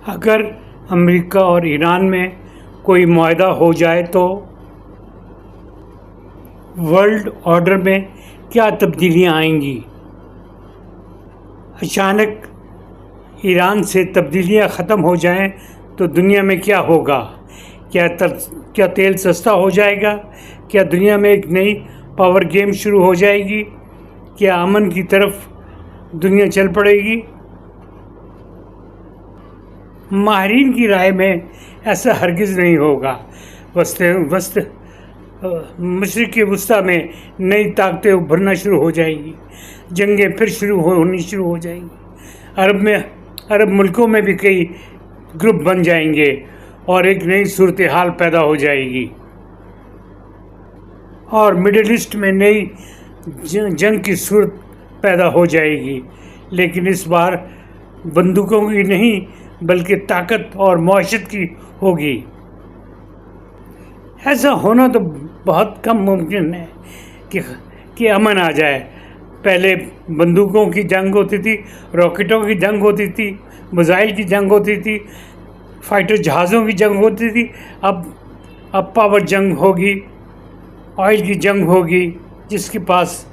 اگر امریکہ اور ایران میں کوئی معاہدہ ہو جائے تو ورلڈ آرڈر میں کیا تبدیلیاں آئیں گی؟ اچانک ایران سے تبدیلیاں ختم ہو جائیں تو دنیا میں کیا ہوگا؟ کیا تیل سستا ہو جائے گا؟ کیا دنیا میں ایک نئی پاور گیم شروع ہو جائے گی؟ کیا امن کی طرف دنیا چل پڑے گی؟ ماہرین کی رائے میں ایسا ہرگز نہیں ہوگا۔ مشرق وسطیٰ میں نئی طاقتیں ابھرنا شروع ہو جائیں گی، جنگیں پھر ہونی شروع ہو جائیں گی، عرب ملکوں میں بھی کئی گروپ بن جائیں گے اور ایک نئی صورتحال پیدا ہو جائے گی، اور مڈل ایسٹ میں نئی جنگ کی صورت پیدا ہو جائے گی، لیکن اس بار بندوقوں کی نہیں بلکہ طاقت اور معیشت کی ہوگی۔ ایسا ہونا تو بہت کم ممکن ہے کہ امن آ جائے۔ پہلے بندوقوں کی جنگ ہوتی تھی، راکٹوں کی جنگ ہوتی تھی، میزائل کی جنگ ہوتی تھی، فائٹر جہازوں کی جنگ ہوتی تھی، اب پاور جنگ ہوگی، آئل کی جنگ ہوگی، جس کے پاس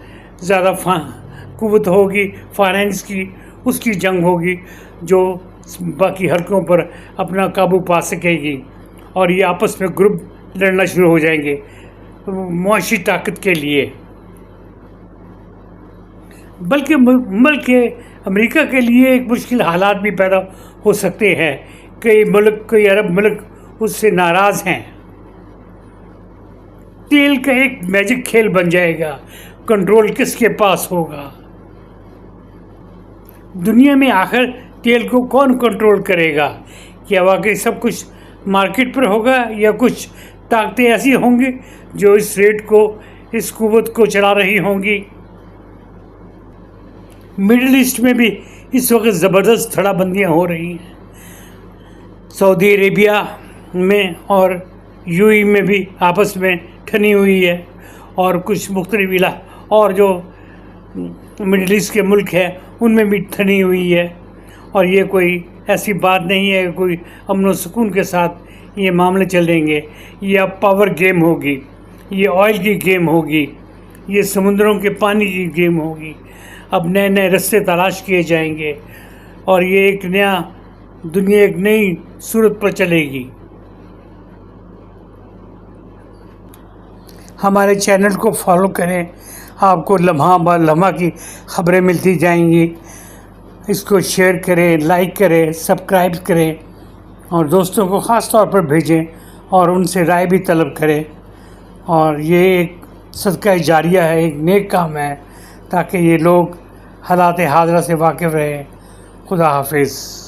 زیادہ قوت ہوگی فائنینس کی، اس کی جنگ ہوگی جو باقی حلقوں پر اپنا قابو پا سکے گی، اور یہ آپس میں گروپ لڑنا شروع ہو جائیں گے معاشی طاقت کے لیے۔ بلکہ ملک امریکہ کے لیے ایک مشکل حالات بھی پیدا ہو سکتے ہیں۔ کئی عرب ملک اس سے ناراض ہیں۔ تیل کا ایک میجک کھیل بن جائے گا، کنٹرول کس کے پاس ہوگا؟ دنیا میں آخر تیل کو کون کنٹرول کرے گا؟ کیا واقعی سب کچھ مارکیٹ پر ہوگا، یا کچھ طاقتیں ایسی ہوں گی جو اس ریٹ کو، اس قوت کو چلا رہی ہوں گی؟ مڈل ایسٹ میں بھی اس وقت زبردست دھڑا بندیاں ہو رہی ہیں۔ سعودی عربیہ میں اور یو اے میں بھی آپس میں ٹھنی ہوئی ہے، اور کچھ مختلف اور جو مڈل ایسٹ کے ملک ہیں ان میں بھی ٹھنی ہوئی ہے، اور یہ کوئی ایسی بات نہیں ہے کہ کوئی امن و سکون کے ساتھ یہ معاملے چلیں گے۔ یہ اب پاور گیم ہوگی، یہ آئل کی گیم ہوگی، یہ سمندروں کے پانی کی گیم ہوگی۔ اب نئے نئے رستے تلاش کیے جائیں گے، اور یہ دنیا ایک نئی صورت پر چلے گی۔ ہمارے چینل کو فالو کریں، آپ کو لمحہ بہ لمحہ کی خبریں ملتی جائیں گی۔ اس کو شیئر کریں، لائک کریں، سبسکرائب کریں، اور دوستوں کو خاص طور پر بھیجیں، اور ان سے رائے بھی طلب کریں۔ اور یہ ایک صدقہ جاریہ ہے، ایک نیک کام ہے، تاکہ یہ لوگ حالات حاضرہ سے واقف رہیں۔ خدا حافظ۔